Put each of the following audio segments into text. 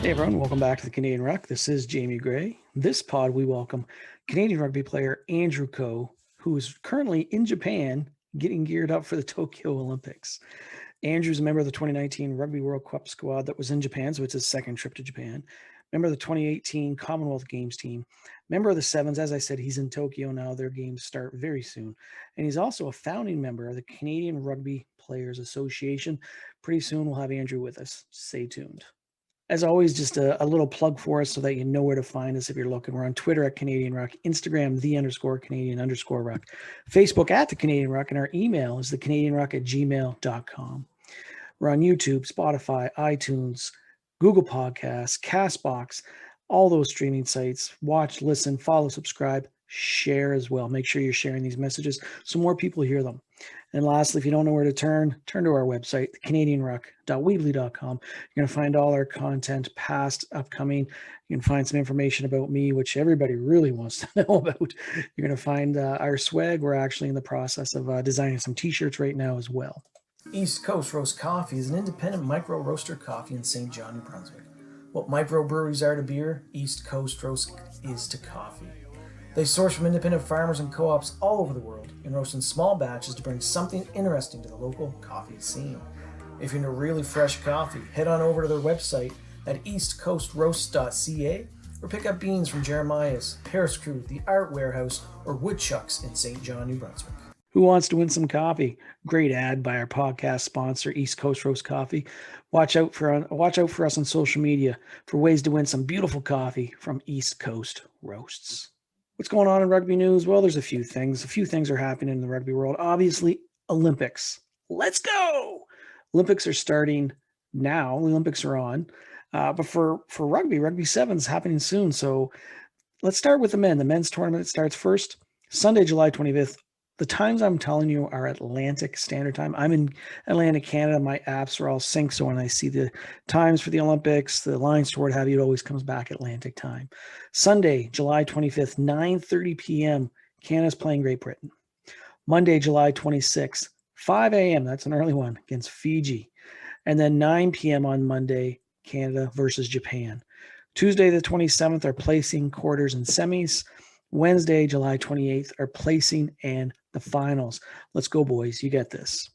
Hey everyone, welcome back to the Canadian Ruck. This is Jamie Gray. This pod, we welcome Canadian rugby player Andrew Coe, who is currently in Japan getting geared up for the Tokyo Olympics. Andrew's a member of the 2019 Rugby World Cup squad that was in Japan, so it's his second trip to Japan. Member of the 2018 Commonwealth Games team. Member of the Sevens. As I said, he's in Tokyo now. Their games start very soon. And he's also a founding member of the Canadian Rugby Players Association. Pretty soon we'll have Andrew with us. Stay tuned. As always, just a little plug for us so that you know where to find us if you're looking. We're on Twitter at Canadian Ruck, Instagram, _Canadian_Ruck, Facebook at the Canadian Ruck, and our email is thecanadianruck@gmail.com. We're on YouTube, Spotify, iTunes, Google Podcasts, CastBox, all those streaming sites. Watch, listen, follow, subscribe, share as well. Make sure you're sharing these messages so more people hear them. And lastly, if you don't know where to turn to our website, thecanadianruck.weebly.com. You're going to find all our content, past, upcoming. You can find some information about me, which everybody really wants to know about. You're going to find our swag. We're actually in the process of designing some t-shirts right now as well. East Coast Roast Coffee is an independent micro roaster coffee in St. John, New Brunswick. What microbreweries are to beer, East Coast Roast is to coffee. They source from independent farmers and co-ops all over the world and roast in small batches to bring something interesting to the local coffee scene. If you're into really fresh coffee, head on over to their website at eastcoastroast.ca or pick up beans from Jeremiah's, Paris Crew, the Art Warehouse, or Woodchucks in St. John, New Brunswick. Who wants to win some coffee? Great ad by our podcast sponsor, East Coast Roast Coffee. Watch out for us on social media for ways to win some beautiful coffee from East Coast Roasts. What's going on in rugby news? Well, there's a few things. A few things are happening in the rugby world. Obviously, Olympics. Let's go! Olympics are starting now. The Olympics are on. But for rugby sevens happening soon. So let's start with the men. The men's tournament starts first, Sunday, July 25th. The times I'm telling you are Atlantic Standard Time. I'm in Atlantic, Canada. My apps are all synced, so when I see the times for the Olympics, the lines to what have you, it always comes back Atlantic time. Sunday, July 25th, 9:30 p.m., Canada's playing Great Britain. Monday, July 26th, 5 a.m., that's an early one, against Fiji. And then 9 p.m. on Monday, Canada versus Japan. Tuesday, the 27th, are placing quarters and semis. Wednesday, July 28th, are placing and the finals. Let's go, boys. You get this.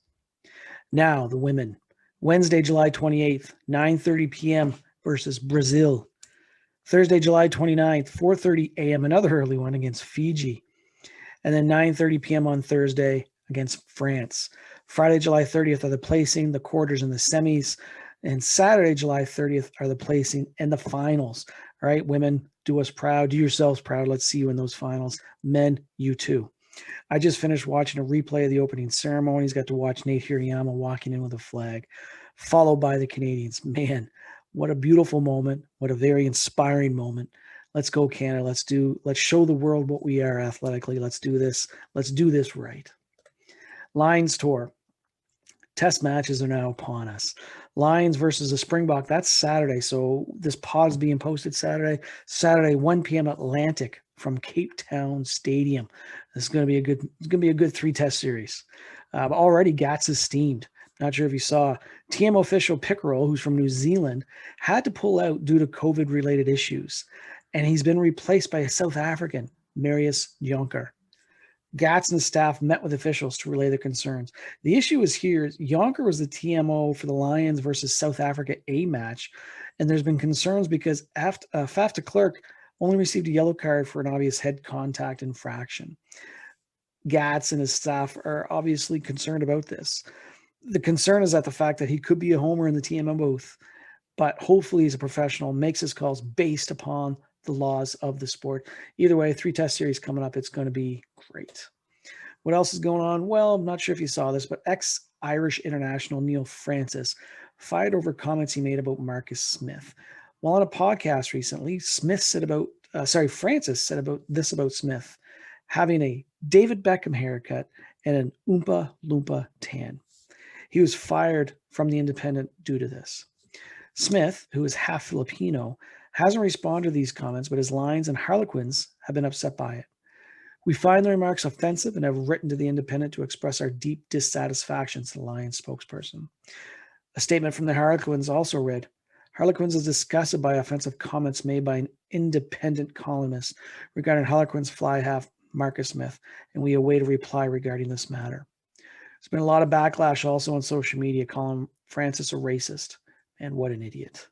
Now, the women. Wednesday, July 28th, 9:30 p.m. versus Brazil. Thursday, July 29th, 4:30 a.m., another early one against Fiji. And then 9:30 p.m. on Thursday against France. Friday, July 30th are the placing, the quarters, and the semis. And Saturday, July 30th are the placing and the finals. All right, women, do us proud. Do yourselves proud. Let's see you in those finals. Men, you too. I just finished watching a replay of the opening ceremonies. Got to watch Nate Hirayama walking in with a flag, followed by the Canadians. Man, what a beautiful moment. What a very inspiring moment. Let's go, Canada. Let's show the world what we are athletically. Let's do this. Let's do this right. Lions tour. Test matches are now upon us. Lions versus the Springbok. That's Saturday. So this pod is being posted Saturday, 1 p.m. Atlantic from Cape Town Stadium. This is going to be a good 3-test series. Already Gats is steamed. Not sure if you saw. TM official Pickerel, who's from New Zealand, had to pull out due to COVID-related issues. And he's been replaced by a South African, Marius Jonker. Gats and staff met with officials to relay their concerns. The issue is here. Jonker was the TMO for the Lions versus South Africa A match, and there's been concerns because Faf de Klerk only received a yellow card for an obvious head contact infraction. Gats and his staff are obviously concerned about this. The concern is that the fact that he could be a homer in the TMO booth, but hopefully he's a professional, makes his calls based upon the laws of the sport. Either way, 3-test series coming up. It's going to be great. What else is going on? Well, I'm not sure if you saw this, but ex-Irish international Neil Francis fired over comments he made about Marcus Smith. While on a podcast recently, Francis said about Smith having a David Beckham haircut and an Oompa Loompa tan. He was fired from the Independent due to this. Smith, who is half Filipino, hasn't responded to these comments, but his Lions and Harlequins have been upset by it. We find the remarks offensive and have written to the Independent to express our deep dissatisfaction, to the Lions spokesperson. A statement from the Harlequins also read, Harlequins is disgusted by offensive comments made by an independent columnist regarding Harlequins fly half Marcus Smith, and we await a reply regarding this matter. There's been a lot of backlash also on social media calling Francis a racist. And what an idiot.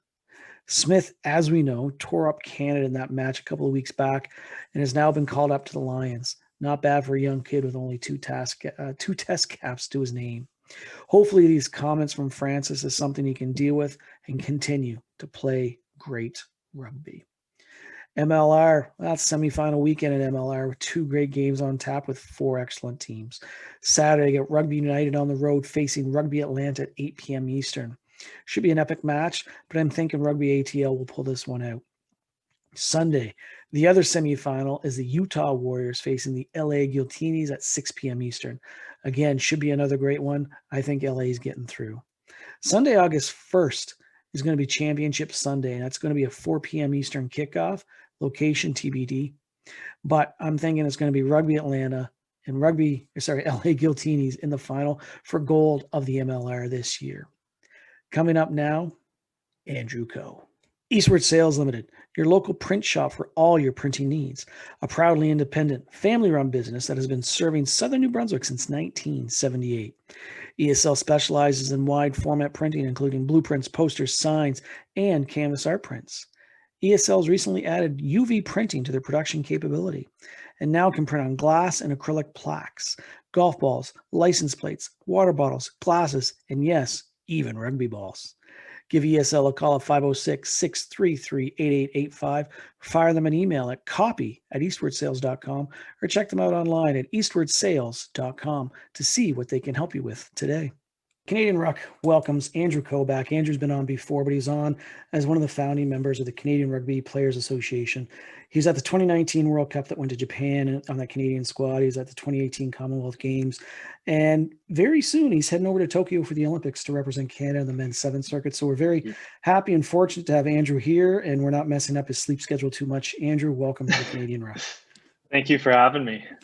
Smith, as we know, tore up Canada in that match a couple of weeks back and has now been called up to the Lions. Not bad for a young kid with only two test caps to his name. Hopefully these comments from Francis is something he can deal with and continue to play great rugby. MLR, that's semifinal weekend at MLR with 2 great games on tap with 4 excellent teams. Saturday, get Rugby United on the road facing Rugby Atlanta at 8 p.m. Eastern. Should be an epic match, but I'm thinking Rugby ATL will pull this one out. Sunday, the other semifinal is the Utah Warriors facing the LA Guiltinis at 6 p.m. Eastern. Again, should be another great one. I think LA is getting through. Sunday, August 1st is going to be Championship Sunday, and that's going to be a 4 p.m. Eastern kickoff, location TBD. But I'm thinking it's going to be Rugby Atlanta and LA Guiltinis in the final for gold of the MLR this year. Coming up now, Andrew Coe. Eastward Sales Limited, your local print shop for all your printing needs. A proudly independent, family-run business that has been serving Southern New Brunswick since 1978. ESL specializes in wide format printing, including blueprints, posters, signs, and canvas art prints. ESL has recently added UV printing to their production capability and now can print on glass and acrylic plaques, golf balls, license plates, water bottles, glasses, and yes, even rugby balls. Give ESL a call at 506-633-8885. Fire them an email at copy@eastwardsales.com or check them out online at eastwardsales.com to see what they can help you with today. Canadian Ruck welcomes Andrew Coe back. Andrew's been on before, but he's on as one of the founding members of the Canadian Rugby Players Association. He's at the 2019 World Cup that went to Japan on that Canadian squad. He's at the 2018 Commonwealth Games. And very soon he's heading over to Tokyo for the Olympics to represent Canada in the men's 7 circuit. So we're very happy and fortunate to have Andrew here, and we're not messing up his sleep schedule too much. Andrew, welcome to the Canadian Ruck. Thank you for having me. All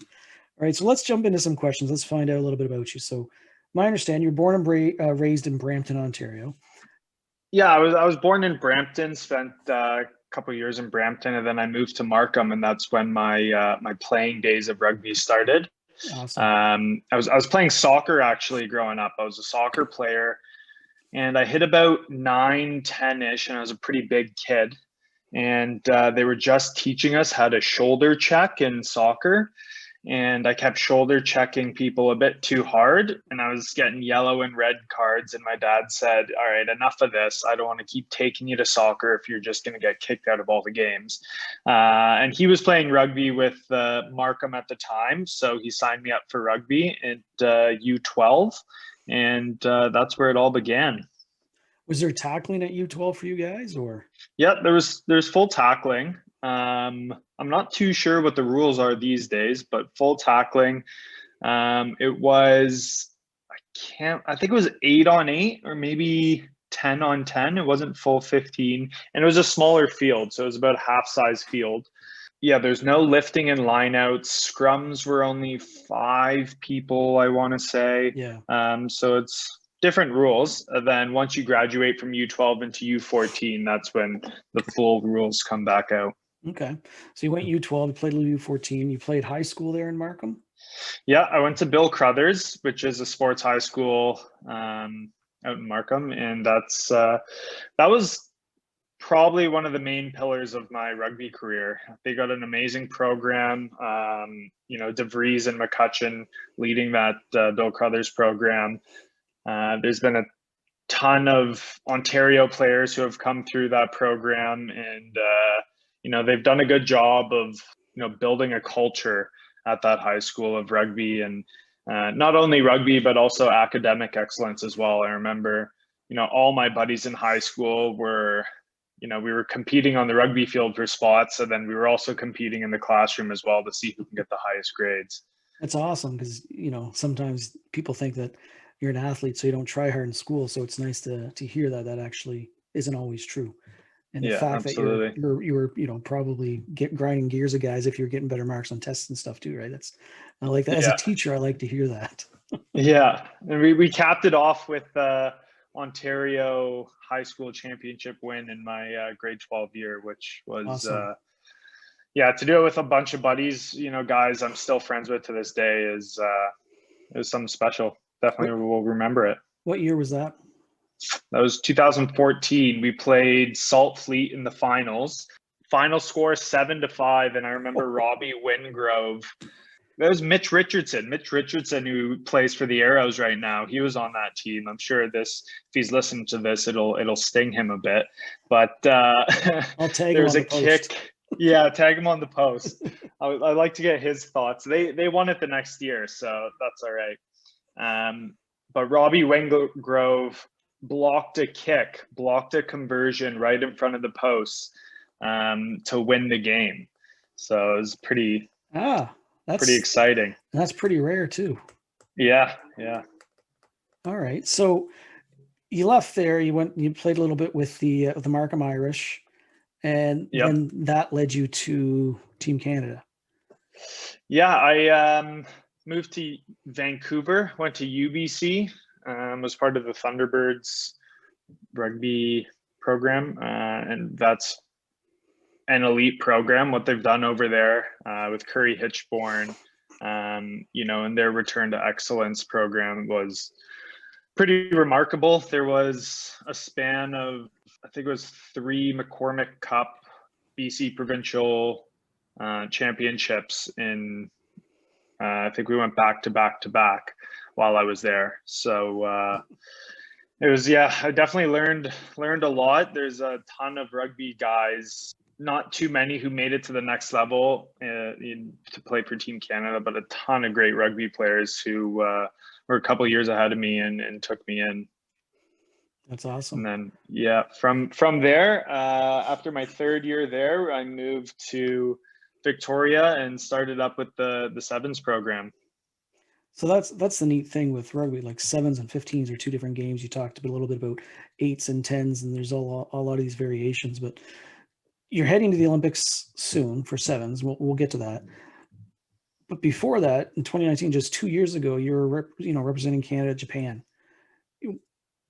right, so let's jump into some questions. Let's find out a little bit about you. So my understanding, you're born and raised in Brampton, Ontario. Yeah, I was born in Brampton, spent a couple of years in Brampton, and then I moved to Markham, and that's when my my playing days of rugby started. Awesome. I was playing soccer actually growing up. I was a soccer player, and I hit about 9, 10-ish, and I was a pretty big kid. And they were just teaching us how to shoulder check in soccer. And I kept shoulder checking people a bit too hard, and I was getting yellow and red cards. And my dad said, all right, enough of this. I don't want to keep taking you to soccer if you're just going to get kicked out of all the games. And he was playing rugby with Markham at the time. So he signed me up for rugby at U12. And that's where it all began. Was there tackling at U12 for you guys, or? Yeah, there's full tackling. I'm not too sure what the rules are these days, but full tackling. It was, I think it was 8-on-8 or maybe 10-on-10. It wasn't full 15, and it was a smaller field, so it was about a half-size field. Yeah, there's no lifting and lineouts. Scrums were only 5 people, I want to say. Yeah. So it's different rules. And then once you graduate from U12 into U14, that's when the full rules come back out. Okay. So you went U12, you played U14, you played high school there in Markham? Yeah, I went to Bill Crothers, which is a sports high school out in Markham. And that was probably one of the main pillars of my rugby career. They got an amazing program, DeVries and McCutcheon leading that Bill Crothers program. There's been a ton of Ontario players who have come through that program, and they've done a good job of building a culture at that high school of rugby, and not only rugby but also academic excellence as well. I remember all my buddies in high school were we were competing on the rugby field for spots, and then we were also competing in the classroom as well to see who can get the highest grades. That's awesome, because sometimes people think that you're an athlete so you don't try hard in school, so it's nice to hear that actually isn't always true. And the fact absolutely. that you were probably grinding gears of guys if you're getting better marks on tests and stuff too, right? I like that. As a teacher, I like to hear that. Yeah, and we capped it off with Ontario high school championship win in my grade 12 year, which was Awesome. yeah, to do it with a bunch of buddies, guys I'm still friends with to this day is something special. What Definitely will remember it. what year was that? That was 2014. We played Salt Fleet in the finals. Final score 7-5, and I remember Robbie Wingrove. That was Mitch Richardson. Mitch Richardson, who plays for the Arrows right now. He was on that team. I'm sure if he's listening to this, it'll sting him a bit. But I'll tag there him was on a the post. kick. Yeah, tag him on the post. I like to get his thoughts. They won it the next year, so that's all right. But Robbie Wingrove blocked a conversion right in front of the post to win the game. So it was pretty That's exciting. That's pretty rare too. Yeah. All right. So you left there, you played a little bit with the Markham Irish, and Yep. then that led you to Team Canada. Yeah, I moved to Vancouver, went to UBC, was part of the Thunderbirds rugby program, and that's an elite program. What they've done over there with Curry Hitchborn, and their return to excellence program was pretty remarkable. There was a span of, I think it was 3 McCormick Cup BC provincial championships in I think we went back to back while I was there. So it was, I definitely learned a lot. There's a ton of rugby guys, not too many who made it to the next level to play for Team Canada, but a ton of great rugby players who were a couple of years ahead of me and took me in. That's awesome. And then, from there, after my 3rd year there, I moved to Victoria and started up with the sevens program. So that's the neat thing with rugby. Like 7s and 15s are 2 different games. You talked a little bit about 8s and 10s, and there's a lot of these variations. But you're heading to the Olympics soon for 7s. We'll get to that. But before that, in 2019, just 2 years ago, you were representing Canada, Japan.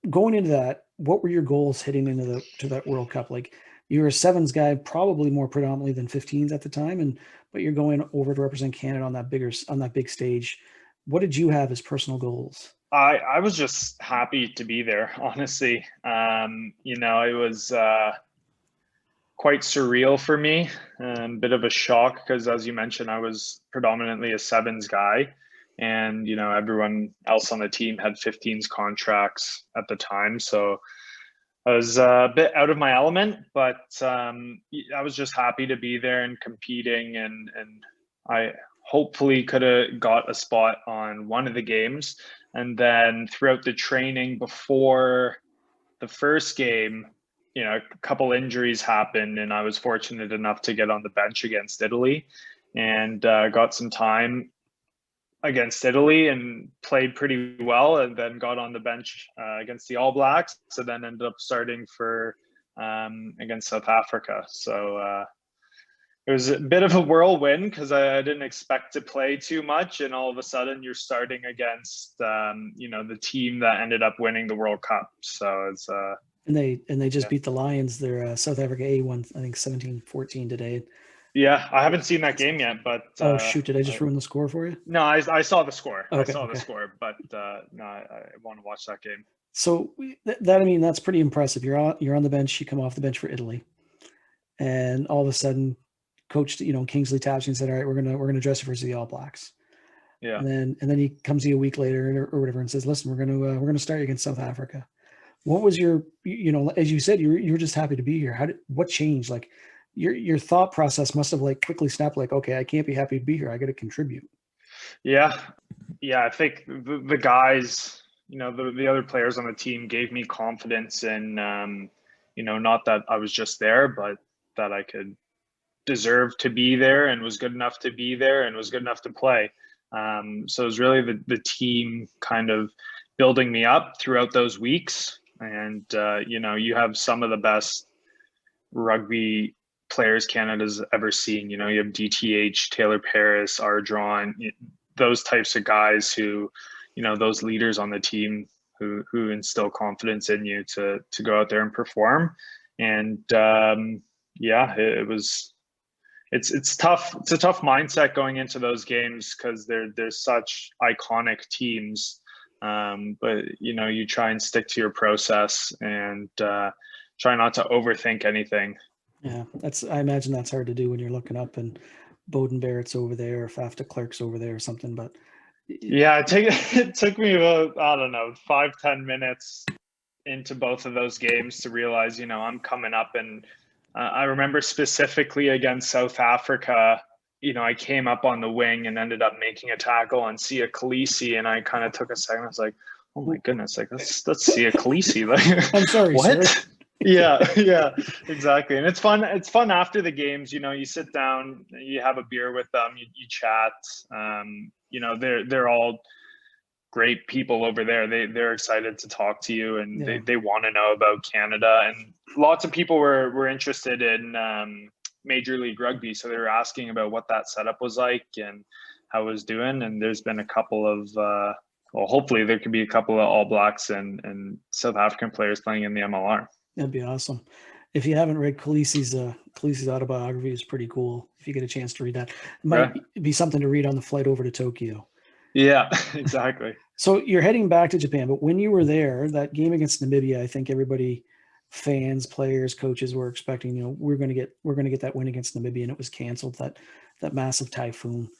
Going into that, what were your goals heading into that World Cup? Like, you were a 7s guy, probably more predominantly than 15s at the time, but you're going over to represent Canada on that big stage. What did you have as personal goals? I was just happy to be there, honestly. It was quite surreal for me, a bit of a shock because, as you mentioned, I was predominantly a 7s guy, and everyone else on the team had 15s contracts at the time. So I was a bit out of my element, but I was just happy to be there and competing, and I hopefully could have got a spot on one of the games. And then throughout the training before the first game, a couple injuries happened, and I was fortunate enough to get on the bench against Italy, and got some time against Italy and played pretty well, and then got on the bench against the All Blacks. So then ended up starting for against South Africa. So it was a bit of a whirlwind because I didn't expect to play too much, and all of a sudden you're starting against the team that ended up winning the World Cup. So it's and they just beat the Lions. They're South Africa A1, I think 17-14 today. Yeah, I haven't seen that game yet, but oh shoot, did I just ruin the score for you? No, I saw the score. Okay, I saw the score, but no, I want to watch that game. So that's pretty impressive. You're on the bench. You come off the bench for Italy, and all of a sudden, Coach Kingsley taps you and said, "All right, we're gonna dress you versus the All Blacks." Yeah, and then he comes to you a week later or whatever and says, "Listen, we're gonna start you against South Africa." What was your, as you said, you were just happy to be here. What changed? Like your thought process must have like quickly snapped. Like, okay, I can't be happy to be here. I got to contribute. Yeah. I think the guys, the other players on the team gave me confidence in, not that I was just there, but that I could deserve to be there and was good enough to be there and was good enough to play. So it was really the team kind of building me up throughout those weeks. And, you have some of the best rugby players Canada's ever seen. You have DTH, Taylor Paris, Ardron, those types of guys who, those leaders on the team who instill confidence in you to go out there and perform. And yeah, it's tough. It's a tough mindset going into those games because there's such iconic teams. But you try and stick to your process and try not to overthink anything. Yeah, I imagine that's hard to do when you're looking up and Bowden Barrett's over there or Faf de Klerk's over there or something. But yeah, it took me about, I don't know, 5-10 minutes into both of those games to realize, I'm coming up. And I remember specifically against South Africa, I came up on the wing and ended up making a tackle on Sia Khaleesi, and I kind of took a second. I was like, oh my goodness, like that's Sia Khaleesi. Like, I'm sorry, what? sir. Yeah, exactly. And it's fun. It's fun after the games. You sit down, you have a beer with them, you chat. They're all great people over there. They're excited to talk to you, and they want to know about Canada. And lots of people were interested in Major League Rugby, so they were asking about what that setup was like and how it was doing. And there's been a couple of hopefully there could be a couple of All Blacks and South African players playing in the MLR. That'd be awesome. If you haven't read Khaleesi's autobiography, is pretty cool. If you get a chance to read that, it might be something to read on the flight over to Tokyo. Yeah, exactly. So you're heading back to Japan, but when you were there, that game against Namibia, I think everybody, fans, players, coaches were expecting, we're going to get that win against Namibia, and it was canceled. That massive typhoon.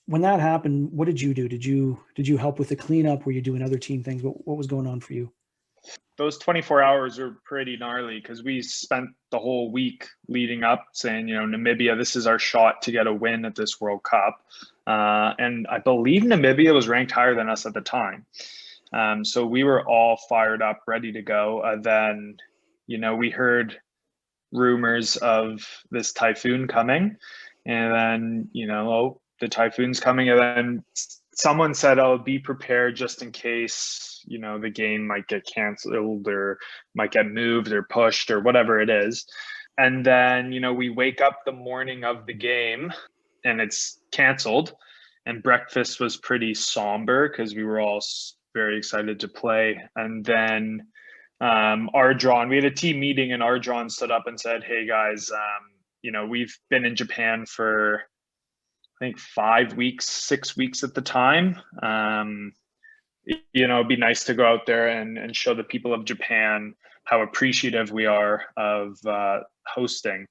When that happened, what did you do? Did you help with the cleanup? Were you doing other team things? What was going on for you? Those 24 hours were pretty gnarly because we spent the whole week leading up saying, Namibia, this is our shot to get a win at this World Cup. And I believe Namibia was ranked higher than us at the time. So we were all fired up, ready to go. Then, we heard rumors of this typhoon coming. And then, the typhoon's coming. And then someone said, oh, be prepared just in case, the game might get canceled or might get moved or pushed or whatever it is. And then, we wake up the morning of the game and it's canceled. And breakfast was pretty somber because we were all very excited to play. And then Ardron, we had a team meeting, and Ardron stood up and said, hey guys, we've been in Japan for, I think 5 weeks, 6 weeks at the time. It'd be nice to go out there and show the people of Japan how appreciative we are of hosting.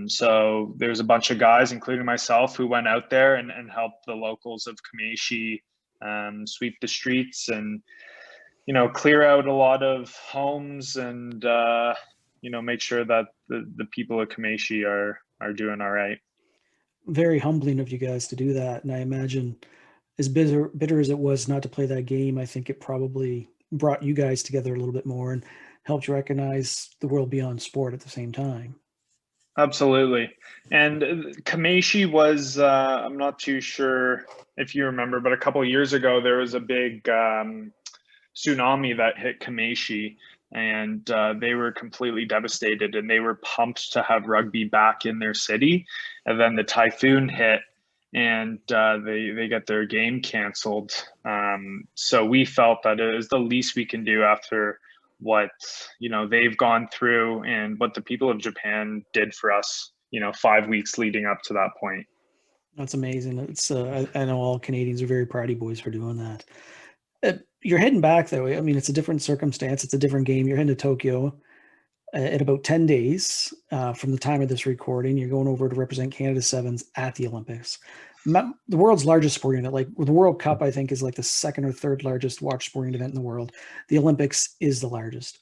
So there's a bunch of guys, including myself, who went out there and helped the locals of Kameishi sweep the streets and, clear out a lot of homes and, make sure that the people of Kameishi are doing all right. Very humbling of you guys to do that. And I imagine, as bitter as it was not to play that game, I think it probably brought you guys together a little bit more and helped you recognize the world beyond sport at the same time. Absolutely. And Kameishi was, I'm not too sure if you remember, but a couple of years ago, there was a big tsunami that hit Kameishi, and they were completely devastated, and they were pumped to have rugby back in their city. And then the typhoon hit, and they got their game canceled. So we felt that it is the least we can do after what they've gone through and what the people of Japan did for us 5 weeks leading up to that point. That's amazing. It's I know all Canadians are very proud of you boys for doing that. You're heading back though. I mean, it's a different circumstance. It's a different game. You're heading to Tokyo in about 10 days from the time of this recording. You're going over to represent Canada Sevens at the Olympics. The world's largest sporting event, like the World Cup, I think is like the second or third largest watch sporting event in the world. The Olympics is the largest.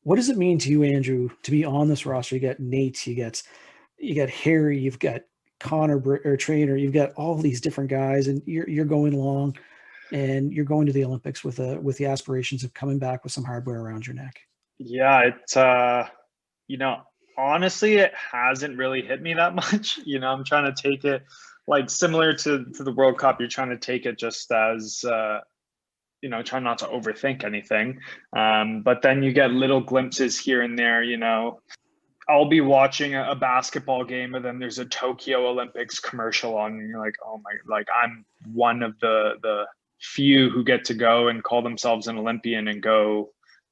What does it mean to you, Andrew, to be on this roster? You got Nate, you got Harry, you've got Connor or Trainer, you've got all these different guys, and you're going along, and you're going to the Olympics with the aspirations of coming back with some hardware around your neck. Yeah, it's honestly, it hasn't really hit me that much. I'm trying to take it like similar to the World Cup. You're trying to take it just as try not to overthink anything. But then you get little glimpses here and there. I'll be watching a basketball game, and then there's a Tokyo Olympics commercial on, and you're like, oh my, like I'm one of the few who get to go and call themselves an Olympian and go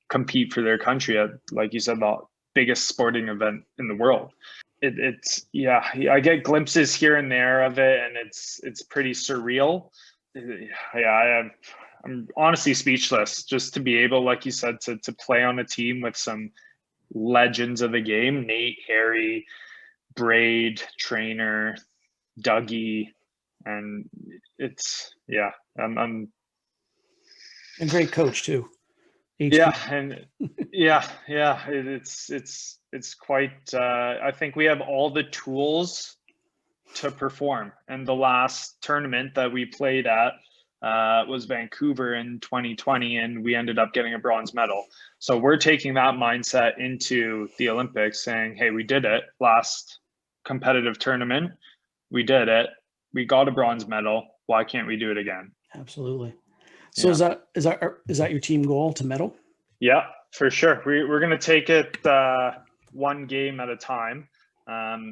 compete for their country at, like you said, the biggest sporting event in the world. It's yeah, I get glimpses here and there of it, and it's pretty surreal. Yeah, I'm honestly speechless just to be able, like you said, to play on a team with some legends of the game: Nate, Harry, Braid, Trainer, Dougie, and it's yeah, I'm And great coach too. yeah, and it's quite. I think we have all the tools to perform. And the last tournament that we played at was Vancouver in 2020, and we ended up getting a bronze medal. So we're taking that mindset into the Olympics, saying, "Hey, we did it last competitive tournament. We did it. We got a bronze medal. Why can't we do it again?" Absolutely. So Yeah. is that your team goal to medal? Yeah, for sure. We're going to take it one game at a time.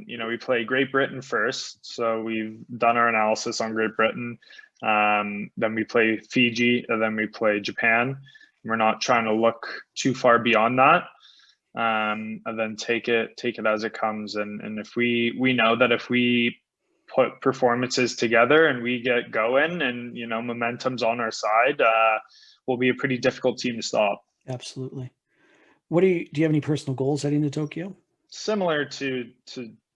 We play Great Britain first. So we've done our analysis on Great Britain. Then we play Fiji, and then we play Japan. We're not trying to look too far beyond that. And then take it as it comes. And if we know that if we put performances together and we get going and, momentum's on our side, we'll be a pretty difficult team to stop. Absolutely. Do you have any personal goals heading to Tokyo? Similar to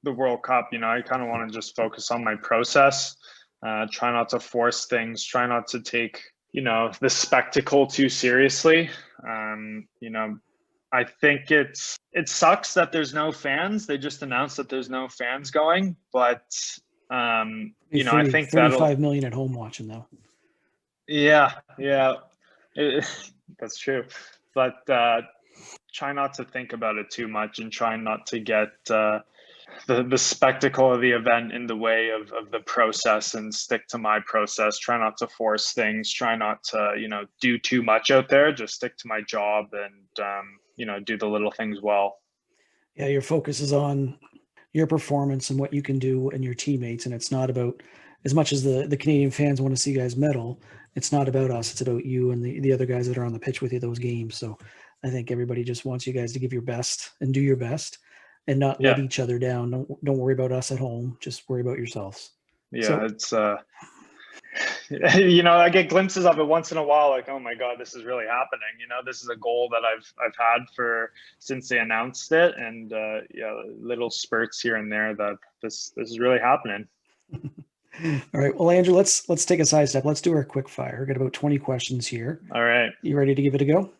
the World Cup, I kind of want to just focus on my process, try not to force things, try not to take, the spectacle too seriously. I think it sucks that there's no fans. They just announced that there's no fans going, but I think 35 million at home watching though. Yeah, that's true. But try not to think about it too much and try not to get the spectacle of the event in the way of the process, and stick to my process. Try not to force things. Try not to, do too much out there. Just stick to my job and, do the little things well. Yeah, your focus is on your performance and what you can do and your teammates. And it's not about, as much as the Canadian fans want to see guys medal, it's not about us. It's about you and the other guys that are on the pitch with you those games. So I think everybody just wants you guys to give your best and do your best and not let each other down. Don't worry about us at home. Just worry about yourselves. Yeah, it's I get glimpses of it once in a while, like, oh my God, this is really happening. This is a goal that I've had since they announced it, and little spurts here and there that this is really happening. All right. Well, Andrew, let's take a side step. Let's do our quick fire. We've got about 20 questions here. All right. You ready to give it a go?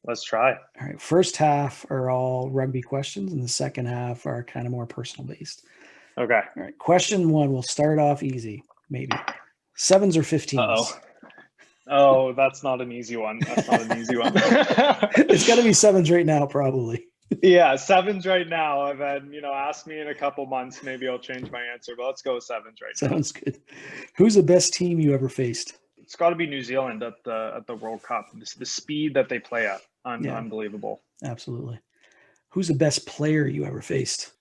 Let's try. All right. First half are all rugby questions, and the second half are kind of more personal based. Okay. All right. Question 1, we'll start off easy, maybe. 7s or 15s? Oh, that's not an easy one. It's got to be 7s right now, probably. Yeah, 7s right now. And then, ask me in a couple months, maybe I'll change my answer, but let's go with 7s right now. Sounds good. Who's the best team you ever faced? It's got to be New Zealand at the World Cup. The speed that they play at, unbelievable. Absolutely. Who's the best player you ever faced?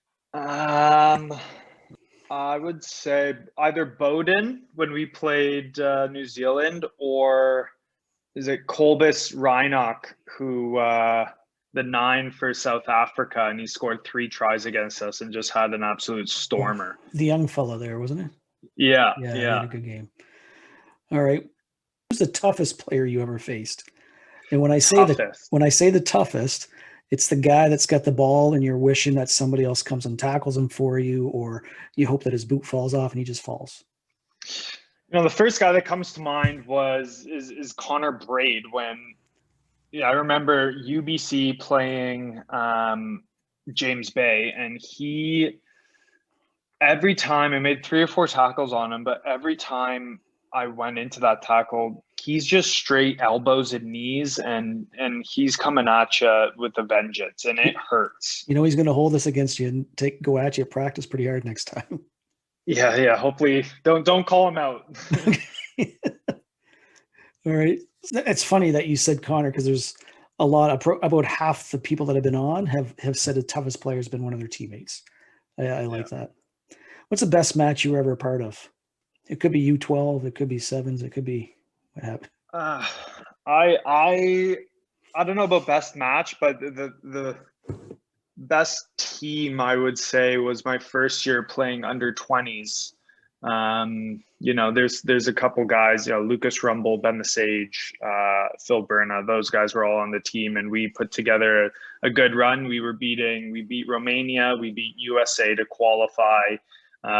I would say either Bowden when we played New Zealand, or is it Kolbis Reinach, who the 9 for South Africa, and he scored 3 tries against us and just had an absolute stormer. The young fellow there, wasn't it? Yeah. He had a good game. All right. Who's the toughest player you ever faced? And when I say the toughest, it's the guy that's got the ball and you're wishing that somebody else comes and tackles him for you, or you hope that his boot falls off and he just falls. The first guy that comes to mind is Connor Braid. I remember UBC playing James Bay, and every time I made 3 or 4 tackles on him, but every time I went into that tackle, he's just straight elbows and knees, and he's coming at you with a vengeance, and it hurts. He's going to hold this against you and go at you at practice pretty hard next time. Yeah. Hopefully, don't call him out. All right. It's funny that you said Connor, because there's a lot about half the people that have been on have said the toughest player has been one of their teammates. I like that. What's the best match you were ever a part of? It could be U12, it could be 7s, it could be What happened? I don't know about best match, but the best team I would say was my first year playing under 20s. There's a couple guys, Lucas Rumble, Ben the Sage, Phil Berna, those guys were all on the team, and we put together a good run. We beat Romania, we beat USA to qualify,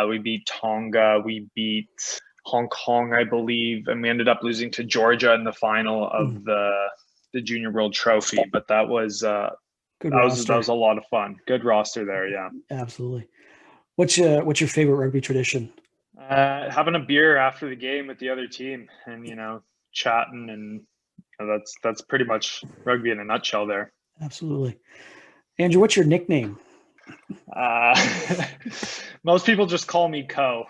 we beat Tonga, we beat Hong Kong, I believe, and we ended up losing to Georgia in the final of the Junior World Trophy. But that was Good that roster. was a lot of fun. Good roster there, yeah. Absolutely. What's your favorite rugby tradition? Having a beer after the game with the other team, and chatting, and that's pretty much rugby in a nutshell there. Absolutely. Andrew, what's your nickname? Most people just call me Co.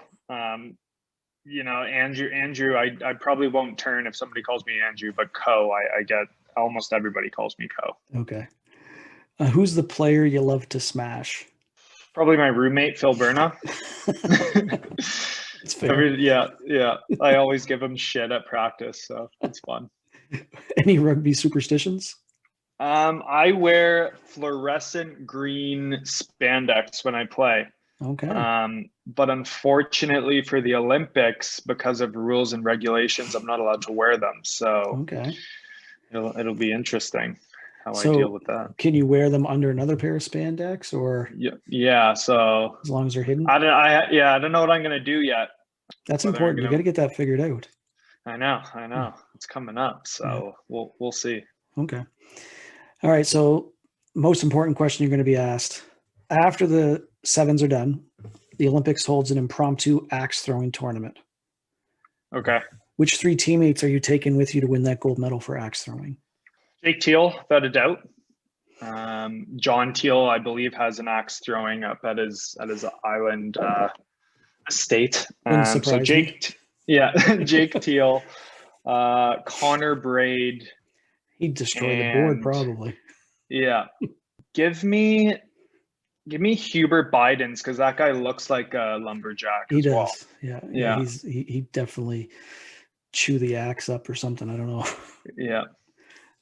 Andrew, I probably won't turn if somebody calls me Andrew, but Co, I get almost everybody calls me Co. Okay. Who's the player you love to smash? Probably my roommate, Phil Berna. It's fair. Yeah. I always give him shit at practice, so it's fun. Any rugby superstitions? I wear fluorescent green spandex when I play. Okay. But unfortunately for the Olympics, because of rules and regulations, I'm not allowed to wear them. So Okay. It'll be interesting how I So deal with that. can you wear them under another pair of spandex, or Yeah. So as long as they're hidden? I don't know what I'm gonna do yet. That's important. You got to get that figured out. I know. It's coming up, so we'll see. Okay. All right. So most important question you're going to be asked after the sevens are done. The Olympics holds an impromptu axe throwing tournament. Okay. Which 3 teammates are you taking with you to win that gold medal for axe throwing? Jake Teal, without a doubt. John Teal, I believe, has an axe throwing up at his island estate. So Jake Teal, Connor Braid. He'd destroy the board probably. Yeah. Give me Hubert Bidens, because that guy looks like a lumberjack as well. Yeah. He definitely chew the axe up or something. I don't know. Yeah.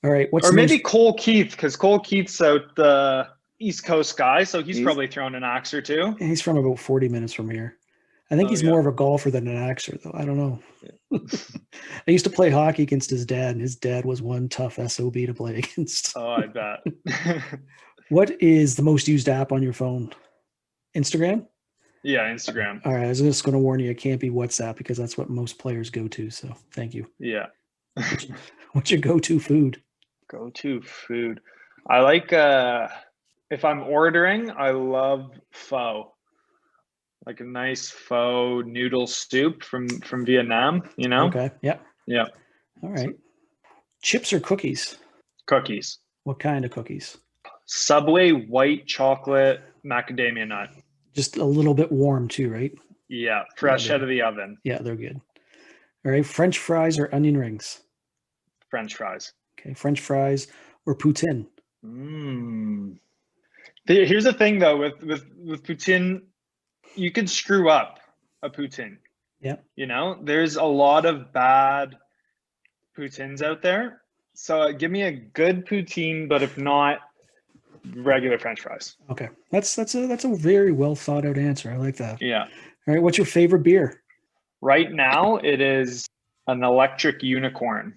All right. Maybe Cole Keith, because Cole Keith's out the East Coast guy, so he's probably thrown an axe or two. He's from about 40 minutes from here. I think he's more of a golfer than an axer, though. I don't know. Yeah. I used to play hockey against his dad, and his dad was one tough SOB to play against. Oh, I bet. What is the most used app on your phone? Instagram? Yeah, Instagram. All right. I was just going to warn you, it can't be WhatsApp because that's what most players go to. So thank you. Yeah. What's your go-to food? Go-to food. I like, if I'm ordering, I love pho. Like a nice pho noodle soup from Vietnam, Okay. Yeah. Yeah. All right. Chips or cookies? Cookies. What kind of cookies? Subway white chocolate macadamia nut. Just a little bit warm too, right? Yeah. Fresh out of the oven. Yeah, they're good. All right. French fries or onion rings? French fries. Okay. French fries or poutine? Here's the thing, though, with poutine, you can screw up a poutine. Yeah. There's a lot of bad poutines out there. So give me a good poutine, but if not, regular French fries. Okay. That's a very well thought out answer. I like that. Yeah. All right. What's your favorite beer? Right now, it is an Electric Unicorn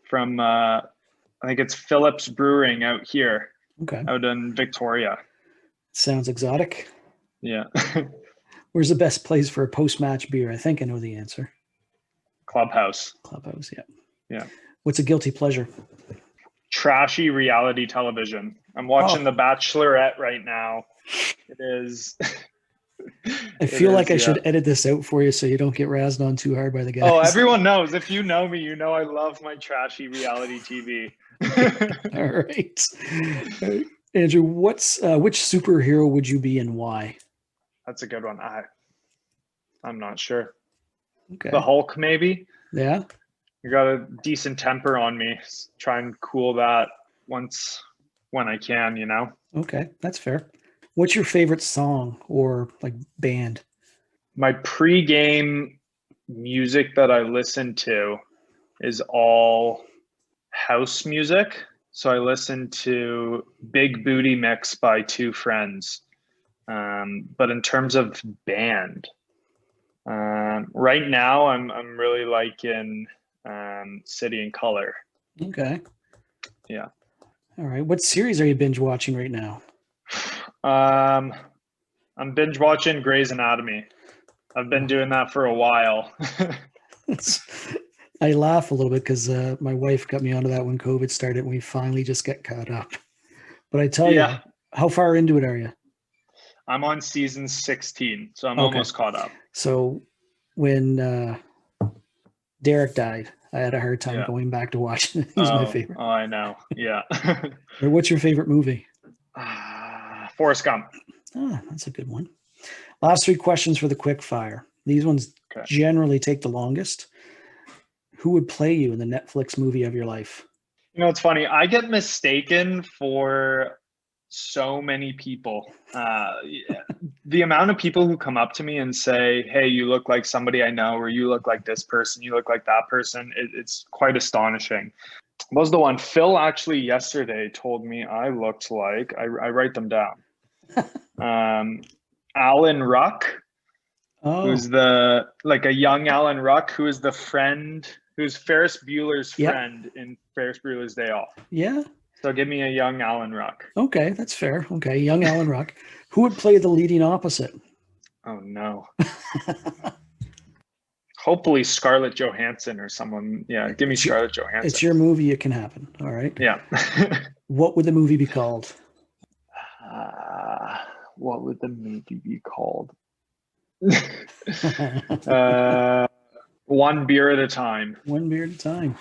from, I think it's Phillips Brewing out here. Okay. Out in Victoria. Sounds exotic. Yeah. Where's the best place for a post-match beer? I think I know the answer. Clubhouse. Clubhouse, yeah. Yeah. What's a guilty pleasure? Trashy reality television. I'm watching The Bachelorette right now. It is. I feel like I should edit this out for you so you don't get razzed on too hard by the guys. Oh, everyone knows. If you know me, you know I love my trashy reality TV. All right. Andrew, which superhero would you be and why? That's a good one. I'm not sure. Okay. The Hulk, maybe? Yeah. You got a decent temper on me. Try and cool that when I can, Okay, that's fair. What's your favorite song or like band? My pre-game music that I listen to is all house music. So I listen to Big Booty Mix by Two Friends. But in terms of band, right now I'm really liking City and Color. Okay. Yeah. All right. What series are you binge watching right now? I'm binge watching Grey's Anatomy. I've been doing that for a while. I laugh a little bit because my wife got me onto that when COVID started and we finally just get caught up. But I tell you, Yeah, how far into it are you? I'm on season 16, so I'm Okay. almost caught up. So when Derek died, I had a hard time Yeah. going back to watching it. He's my Oh, favorite. I know. Yeah. Or what's your favorite movie? Forrest Gump. Ah, that's a good one. Last three questions for the quick fire. These ones Okay. generally take the longest. Who would play you in the Netflix movie of your life? You know, it's funny. I get mistaken for so many people. The amount of people who come up to me and say, "Hey, you look like somebody I know," or "You look like this person," "You look like that person," it's quite astonishing. What was the one? Phil actually yesterday told me I looked like. I write them down. Alan Ruck, Oh, who's like a young Alan Ruck, who is the friend, who's Ferris Bueller's yeah. friend in Ferris Bueller's Day Off. Yeah. So give me a young Alan Ruck. Okay, that's fair. Okay, young Alan Rock. Who would play the leading opposite? Oh no. Hopefully Scarlett Johansson or someone. Yeah, give me Scarlett It's Johansson. your movie. It can happen. All right. Yeah. What would the movie be called? uh, what would the movie be called? uh, One beer at a time. One beer at a time.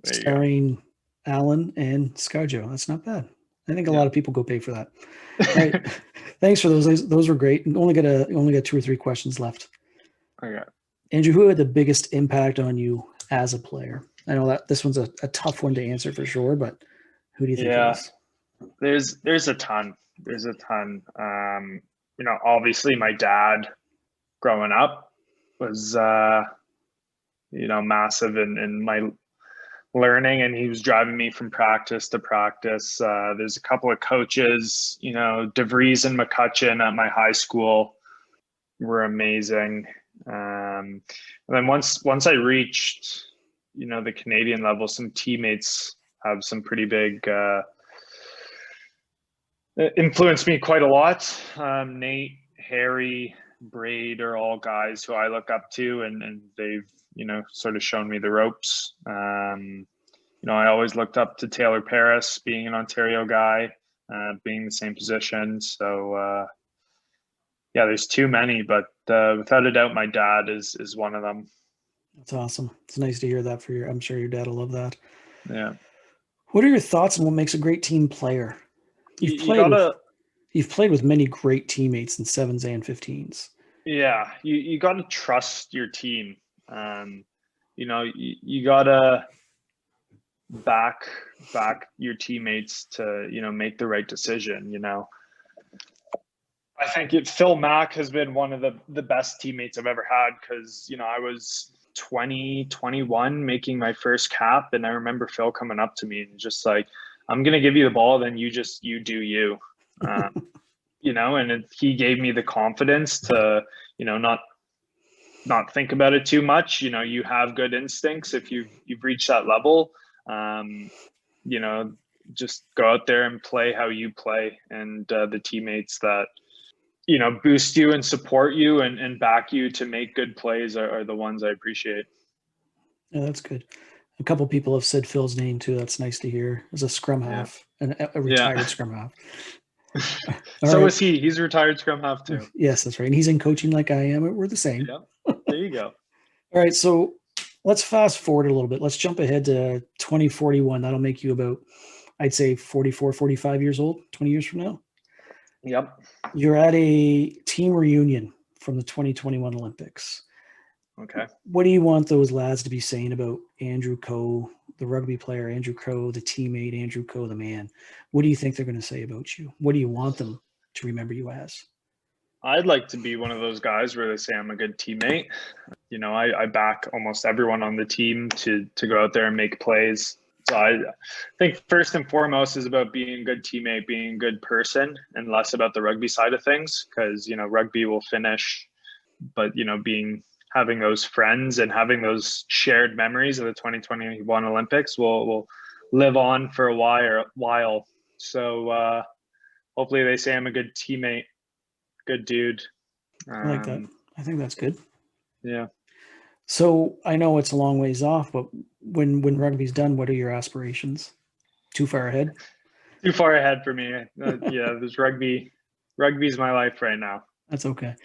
There you go. Starring Alan and ScarJo. That's not bad. I think a Yeah. lot of people go pay for that. All right. Thanks for those. Those were great. Only got 2 or 3 questions left. Okay. Andrew, who had the biggest impact on you as a player? I know that this one's a tough one to answer for sure, but who do you think it Yeah. is? There's a ton. There's a ton. You know, obviously my dad growing up was you know, massive in my learning, and he was driving me from practice to practice. There's a couple of coaches, you know, DeVries and McCutcheon at my high school were amazing. And then once I reached, you know, the Canadian level, some teammates have some pretty big influenced me quite a lot. Nate, Harry, Braid are all guys who I look up to, and they've, you know, sort of shown me the ropes. You know, I always looked up to Taylor Paris, being an Ontario guy, being the same position. So yeah, there's too many, but without a doubt, my dad is one of them. That's awesome. It's nice to hear that for your. I'm sure your dad will love that. Yeah, What are your thoughts on what makes a great team player? You've you played with gotta. you've played with many great teammates in sevens and 15s. Yeah, you gotta trust your team. You know, you gotta back your teammates to, you know, make the right decision. You know, I think Phil Mack has been one of the best teammates I've ever had, because, you know, I was 20, 21 making my first cap, and I remember Phil coming up to me and just like, "I'm gonna give you the ball, then you do you." You know, and he gave me the confidence to, you know, not think about it too much. You know, you have good instincts if you've reached that level. You know, just go out there and play how you play, and the teammates that, you know, boost you and support you and back you to make good plays are the ones I appreciate. Yeah, that's good. A couple people have said Phil's name too. That's nice to hear. As a scrum Yeah. half and a Yeah. retired scrum half. All So right. is he. He's a retired scrum half too. Yes, that's right. And he's in coaching like I am. We're the same. Yeah. There you go. All right. So let's fast forward a little bit. Let's jump ahead to 2041. That'll make you about, I'd say 44, 45 years old, 20 years from now. Yep. You're at a team reunion from the 2021 Olympics. Okay. What do you want those lads to be saying about Andrew Coe, the rugby player, Andrew Coe, the teammate, Andrew Coe, the man? What do you think they're going to say about you? What do you want them to remember you as? I'd like to be one of those guys where they say I'm a good teammate. I back almost everyone on the team to go out there and make plays. So I think first and foremost is about being a good teammate, being a good person, and less about the rugby side of things, because rugby will finish, but having those friends and having those shared memories of the 2021 Olympics will live on for a while. So hopefully they say I'm a good teammate, good dude. I like that. I think that's good. Yeah. So I know it's a long ways off, but when rugby's done, what are your aspirations? Too far ahead? Too far ahead for me. Yeah, there's rugby. Rugby's my life right now. That's okay.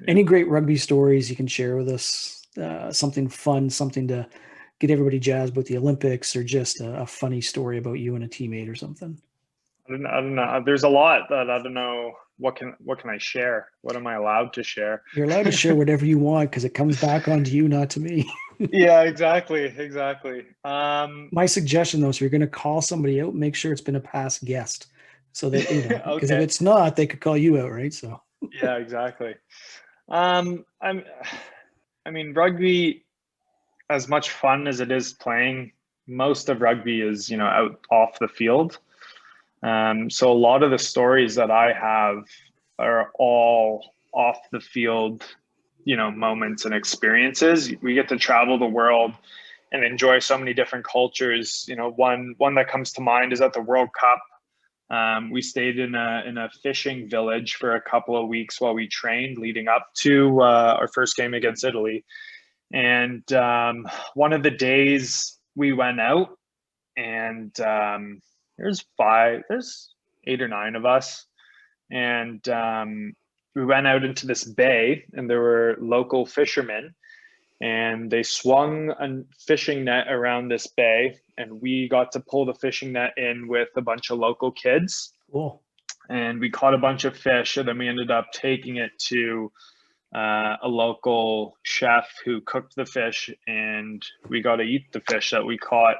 Yeah. Any great rugby stories you can share with us? Something fun, something to get everybody jazzed about the Olympics, or just a funny story about you and a teammate or something? I don't know. There's a lot that I don't know. What can I share? What am I allowed to share? You're allowed to share whatever you want, because it comes back onto you, not to me. Yeah, exactly. My suggestion, though, is if you're going to call somebody out, make sure it's been a past guest, so that because if Okay. it's not, they could call you out, right? So Yeah, exactly. I mean, rugby, as much fun as it is playing, most of rugby is out off the field. So a lot of the stories that I have are all off the field, moments and experiences. We get to travel the world and enjoy so many different cultures. One that comes to mind is at the World Cup. We stayed in a fishing village for a couple of weeks while we trained leading up to our first game against Italy. And one of the days we went out, and there's 8 or 9 of us, and we went out into this bay, and there were local fishermen, and they swung a fishing net around this bay, and we got to pull the fishing net in with a bunch of local kids. cool. And we caught a bunch of fish, and then we ended up taking it to a local chef who cooked the fish, and we got to eat the fish that we caught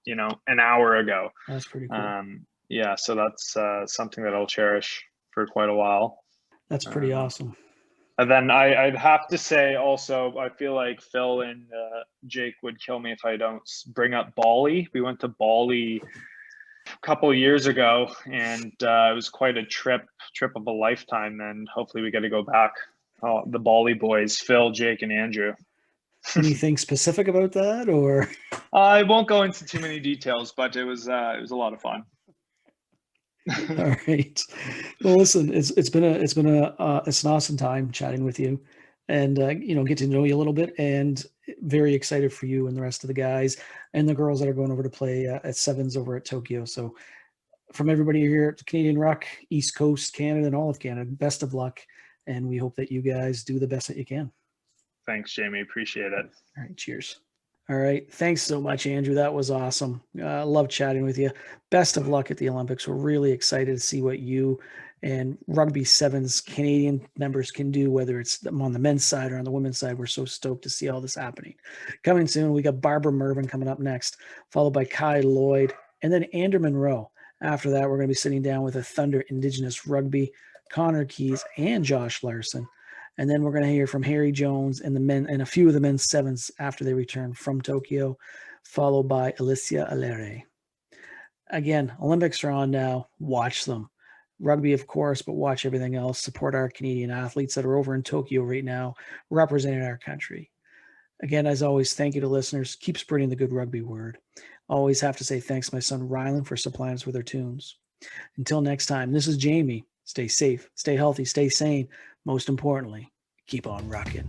an hour ago. That's pretty cool. Yeah, so that's something that I'll cherish for quite a while. That's pretty awesome. And then I'd have to say also, I feel like Phil and Jake would kill me if I don't bring up Bali. We went to Bali a couple of years ago, and it was quite a trip of a lifetime, and hopefully we get to go back. The Bali boys, Phil, Jake, and Andrew. Anything specific about that, or? I won't go into too many details, but it was a lot of fun. All right. Well, listen, it's been an awesome time chatting with you, and get to know you a little bit, and very excited for you and the rest of the guys and the girls that are going over to play at sevens over at Tokyo. So from everybody here at Canadian Ruck, East Coast Canada, and all of Canada, best of luck, and we hope that you guys do the best that you can. Thanks, Jamie. Appreciate it. All right. Cheers. All right. Thanks so much, Andrew. That was awesome. Love chatting with you. Best of luck at the Olympics. We're really excited to see what you and Rugby Sevens Canadian members can do, whether it's on the men's side or on the women's side. We're so stoked to see all this happening. Coming soon, we got Barbara Mervin coming up next, followed by Kai Lloyd, and then Andrew Monroe. After that, we're going to be sitting down with a Thunder Indigenous Rugby, Connor Keys, and Josh Larson. And then we're going to hear from Harry Jones and the men and a few of the men's sevens after they return from Tokyo, followed by Alicia Alere. Again, Olympics are on now. Watch them. Rugby, of course, but watch everything else. Support our Canadian athletes that are over in Tokyo right now, representing our country. Again, as always, thank you to listeners. Keep spreading the good rugby word. Always have to say thanks to my son Rylan for supplying us with our tunes. Until next time, this is Jamie. Stay safe, stay healthy, stay sane. Most importantly, keep on rocking.